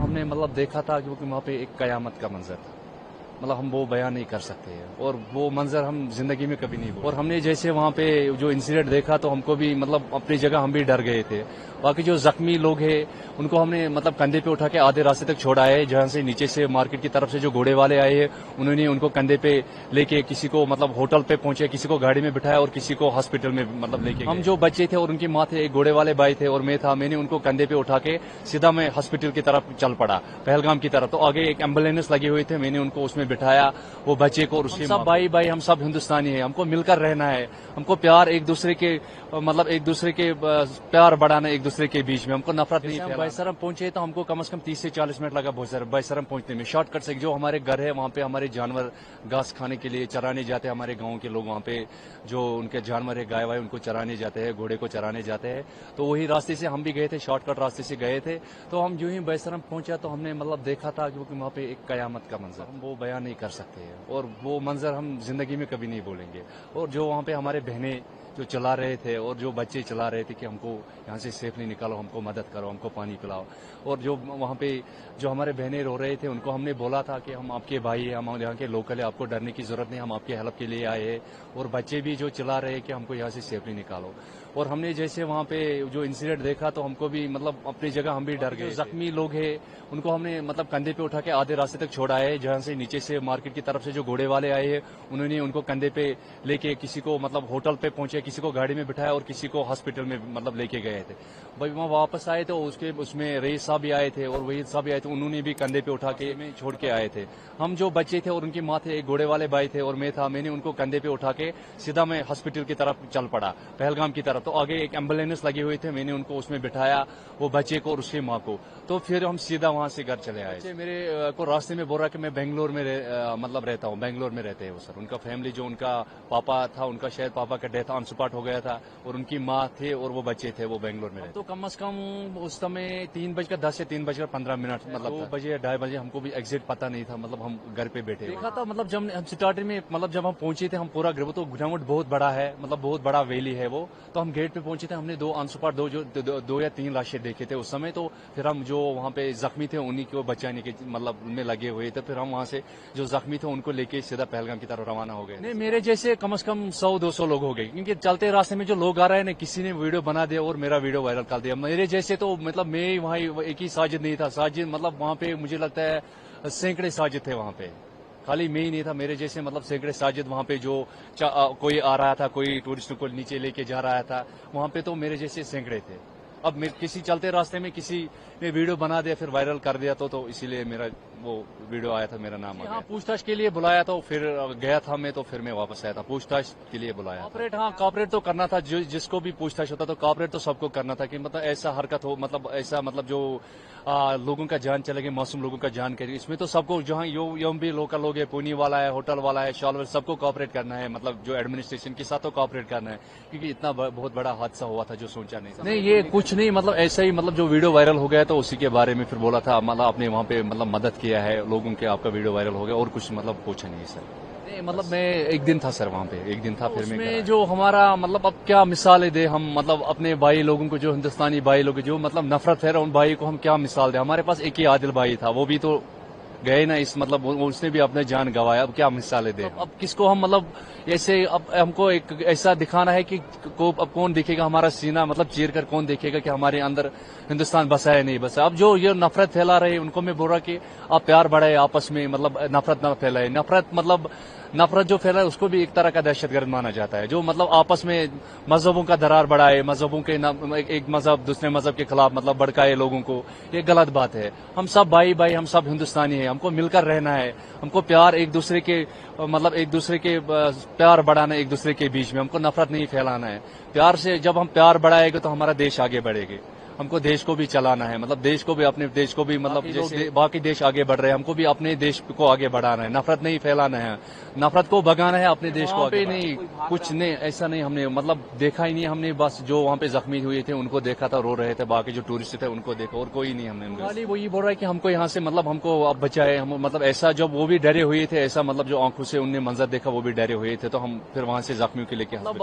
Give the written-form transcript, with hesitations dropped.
ہم نے مطلب دیکھا تھا کیونکہ وہاں پہ ایک قیامت کا منظر تھا، مطلب ہم وہ بیان نہیں کر سکتے ہیں، اور وہ منظر ہم زندگی میں کبھی نہیں بھولیں۔ اور ہم نے جیسے وہاں پہ جو انسیڈنٹ دیکھا تو ہم کو بھی مطلب اپنی جگہ ہم بھی ڈر گئے تھے۔ باقی جو زخمی لوگ ہیں ان کو ہم نے مطلب کندھے پہ اٹھا کے آدھے راستے تک چھوڑا ہے، جہاں سے نیچے سے مارکیٹ کی طرف سے جو گھوڑے والے آئے ہیں انہوں نے ان کو کندھے پہ لے کے کسی کو مطلب ہوٹل پہ پہنچے، کسی کو گاڑی میں بٹھایا اور کسی کو ہاسپٹل میں مطلب لے کے ہم جو بچے تھے اور ان کی ماں تھے، ایک گھوڑے والے بھائی تھے اور میں تھا، میں نے ان کو کندھے پہ اٹھا کے سیدھا میں ہاسپٹل کی طرف چل پڑا، پہلگام کی طرف۔ تو آگے ایک ایمبولینس لگے ہوئے تھے، میں نے ان کو اس میں بٹھایا، وہ بچے کو، اور اس کے سب بھائی ہم سب ہندوستانی ہیں، ہم کو مل کر رہنا ہے، ہم کو پیار ایک دوسرے کے مطلب ایک دوسرے کے پیار بڑھانا ایک دوسرے کے بیچ میں، ہم کو نفرت نہیں پھیلانا۔ بائسرم پہنچے تو ہم کو کم از کم 30 سے 40 منٹ لگا بائسرم پہنچنے میں۔ شارٹ کٹ سے جو ہمارے گھر ہے وہاں پہ ہمارے جانور گھاس کھانے کے لیے چرانے جاتے ہیں، ہمارے گاؤں کے لوگ وہاں پہ جو ان کے جانور ہے گائے وائے ان کو چرانے جاتے ہیں، گھوڑے کو چرانے جاتے ہیں، تو وہی راستے سے ہم بھی گئے تھے، شارٹ کٹ راستے سے گئے تھے۔ تو ہم جو ہی بائسرم پہنچا تو ہم نے مطلب دیکھا تھا کیونکہ وہاں پہ ایک قیامت کا منظر، ہم وہ بیان نہیں کر سکتے ہیں، اور وہ منظر ہم زندگی میں کبھی نہیں بھولیں گے۔ اور جو وہاں پہ ہمارے بہنیں جو چلا رہے تھے اور جو بچے چلا رہے تھے کہ ہم کو یہاں سے سیفلی نکالو، ہم کو مدد کرو، ہم کو پانی پلاؤ، اور جو وہاں پہ جو ہمارے بہنیں رو رہے تھے ان کو ہم نے بولا تھا کہ ہم آپ کے بھائی ہیں، ہم یہاں کے لوکل ہیں، آپ کو ڈرنے کی ضرورت نہیں، ہم آپ کے ہیلپ کے لیے آئے ہیں۔ اور بچے بھی جو چلا رہے کہ ہم کو یہاں سے سیفلی نکالو۔ اور ہم نے جیسے وہاں پہ جو انسیڈنٹ دیکھا تو ہم کو بھی مطلب اپنی جگہ ہم بھی ڈر گئے۔ زخمی لوگ ہیں ان کو ہم نے مطلب کندھے پہ اٹھا کے آدھے راستے تک چھوڑا ہے، جہاں سے نیچے سے مارکیٹ کی طرف سے جو گھوڑے والے آئے ہیں انہوں نے ان کو کندھے پہ لے کے کسی کو مطلب ہوٹل پہ پہنچے، کسی کو گاڑی میں بٹھایا اور کسی کو ہاسپٹل میں مطلب لے کے گئے تھے۔ بھائی وہاں واپس آئے تو اس میں رئیس صاحب بھی آئے تھے اور وہی صاحب بھی آئے تھے، انہوں نے بھی کندھے پہ اٹھا کے میں چھوڑ کے آئے تھے۔ ہم جو بچے تھے اور ان کی ماں تھے، ایک گھوڑے والے بھائی تھے اور میں تھا، میں نے ان کو کندھے پہ اٹھا کے سیدھا میں ہاسپٹل کی طرف چل پڑا، پہلگام کی طرف۔ تو آگے ایک ایمبولینس لگے ہوئے تھے، میں نے ان کو اس میں بٹھایا، وہ بچے کو اور اس کی ماں کو، تو پھر ہم سیدھا وہاں سے گھر چلے آئے۔ میرے کو راستے میں بول رہا کہ میں بنگلور میں مطلب رہتا ہوں، بنگلور میں رہتے ہیں وہ سر، ان کا فیملی جو ان کا پاپا تھا، ان کا شاید پاپا کا ڈیتھ آن سپاٹ ہو گیا تھا، اور ان کی ماں تھے اور وہ بچے تھے، وہ بنگلور میں رہتے۔ تو کم از کم اس سمے 3:10 سے 3:15 مطلب 2 بجے 2:30 بجے ہم کو بھی ایگزیکٹ پتہ نہیں تھا، مطلب ہم گھر پہ بیٹھے دیکھا تھا۔ مطلب جب ہم اسٹارٹنگ میں مطلب جب ہم پہنچے تھے، ہم پورا تو گراؤنڈ بہت بڑا ہے، مطلب بہت بڑا ویلی ہے وہ، تو ہم گیٹ پہ پہنچے تھے، ہم نے 2 آن سپاٹ 2 یا 3 لاشیں دیکھے تھے اس سمے۔ تو پھر ہم جو وہاں پہ زخمی تھے انہیں کو بچانے کے مطلب ان میں لگے ہوئے تھے، پھر ہم وہاں سے جو زخمی تھے ان کو لے کے سیدھا پہلگام کی طرف روانہ ہو گئے۔ نہیں میرے جیسے کم از کم 100-200 لوگ ہو گئے، کیونکہ چلتے راستے میں جو لوگ آ رہے ہیں نا، کسی نے ویڈیو بنا دیا اور میرا ویڈیو وائرل کر دیا۔ میرے جیسے تو مطلب میں وہاں ایک ہی ساجد نہیں تھا، ساجد مطلب وہاں پہ مجھے لگتا ہے سینکڑے ساجد تھے وہاں پہ، خالی میں ہی نہیں تھا، میرے جیسے مطلب سینکڑے ساجد وہاں پہ جو کوئی آ رہا تھا، کوئی ٹورسٹ کو نیچے لے کے جا رہا تھا وہاں پہ، تو میرے جیسے سینکڑے تھے۔ اب کسی چلتے راستے میں کسی نے ویڈیو بنا دیا، پھر وائرل کر دیا، تو اسی لیے میرا وہ ویڈیو آیا تھا، میرا نام آیا۔ پوچھ تاچھ کے لیے بلایا تو پھر گیا تھا میں، تو پھر میں واپس آیا تھا، پوچھ تاچھ کے لیے بلایا۔ کوآپریٹ تو کرنا تھا، جس کو بھی پوچھ تاچھ ہوتا تو کوآپریٹ تو سب کو کرنا تھا، کہ مطلب ایسا حرکت ہو، مطلب ایسا مطلب جو لوگوں کا جان چلے گا، معصوم لوگوں کا جان کرے، اس میں تو سب کو جہاں یوم بھی لوکل لوگ ہے، پونی والا ہے، ہوٹل والا ہے، شال سب کو کوآپریٹ کرنا ہے، مطلب جو ایڈمنسٹریشن کے ساتھ تو کوآپریٹ کرنا ہے، کیونکہ اتنا بہت بڑا حادثہ ہوا تھا جو سوچا نہیں تھا۔ نہیں یہ کچھ نہیں، مطلب ایسا ہی مطلب جو ویڈیو وائرل ہو گیا تو اسی کے بارے میں پھر بولا تھا، مطلب آپ نے وہاں پہ مطلب مدد کیا ہے لوگوں کے، آپ کا ویڈیو وائرل ہو گیا، اور کچھ مطلب پوچھا نہیں سر۔ نہیں مطلب میں ایک دن تھا سر وہاں پہ، ایک دن تھا، پھر میں جو ہمارا مطلب اب کیا مثالیں دے ہم، مطلب اپنے بھائی لوگوں کو، جو ہندوستانی بھائی لوگ جو مطلب نفرت ہے ان بھائی کو ہم کیا مثال دیں۔ ہمارے پاس ایک ہی عادل بھائی تھا، وہ بھی تو گئے نا، اس مطلب اس نے بھی اپنے جان گنوایا، اب کیا مثالیں دیں۔ اب کس کو ہم مطلب ایسے، اب ہم کو ایک ایسا دکھانا ہے کہ اب کون دیکھے گا ہمارا سینہ مطلب چیر کر، کون دیکھے گا کہ ہمارے اندر ہندوستان بسا ہے نہیں بسا۔ اب جو یہ نفرت پھیلا رہے ان کو میں بول رہا کہ آپ پیار بڑھائے آپس میں، مطلب نفرت نہ پھیلائے۔ نفرت جو پھیلا ہے اس کو بھی ایک طرح کا دہشت گرد مانا جاتا ہے، جو مطلب آپس میں مذہبوں کا درار بڑھائے، مذہبوں کے ایک مذہب دوسرے مذہب کے خلاف مطلب بڑکائے لوگوں کو، یہ غلط بات ہے۔ ہم سب بھائی ہم سب ہندوستانی ہیں، ہم کو مل کر رہنا ہے، ہم کو پیار ایک دوسرے کے مطلب ایک دوسرے کے پیار بڑھانا ہے ایک دوسرے کے بیچ میں، ہم کو نفرت نہیں پھیلانا ہے۔ پیار سے جب ہم پیار بڑھائے گے تو ہمارا دیش آگے بڑھے گا، ہم کو دیش کو بھی چلانا ہے، مطلب دیش کو بھی، اپنے دیش کو بھی، مطلب جیسے باقی دیش آگے بڑھ رہے ہیں ہم کو بھی اپنے دیش کو آگے بڑھانا ہے، نفرت نہیں پھیلانا ہے، نفرت کو بھگانا ہے، اپنے دیش کو آگے نہیں، کچھ نہیں ایسا نہیں، ہم نے مطلب دیکھا ہی نہیں، ہم نے بس جو وہاں پہ زخمی ہوئے تھے ان کو دیکھا تھا، رو رہے تھے، باقی جو ٹورسٹ تھے ان کو دیکھا، اور کوئی نہیں ہم نے خالی وہی بول رہا ہے کہ ہم کو یہاں سے مطلب ہم کو اب بچائے، ہم مطلب ایسا جب وہ بھی ڈرے ہوئے تھے، ایسا مطلب جو آنکھوں سے انہوں نے منظر دیکھا وہ بھی ڈرے ہوئے تھے، تو ہم پھر وہاں سے زخمیوں کے لے کے، مطلب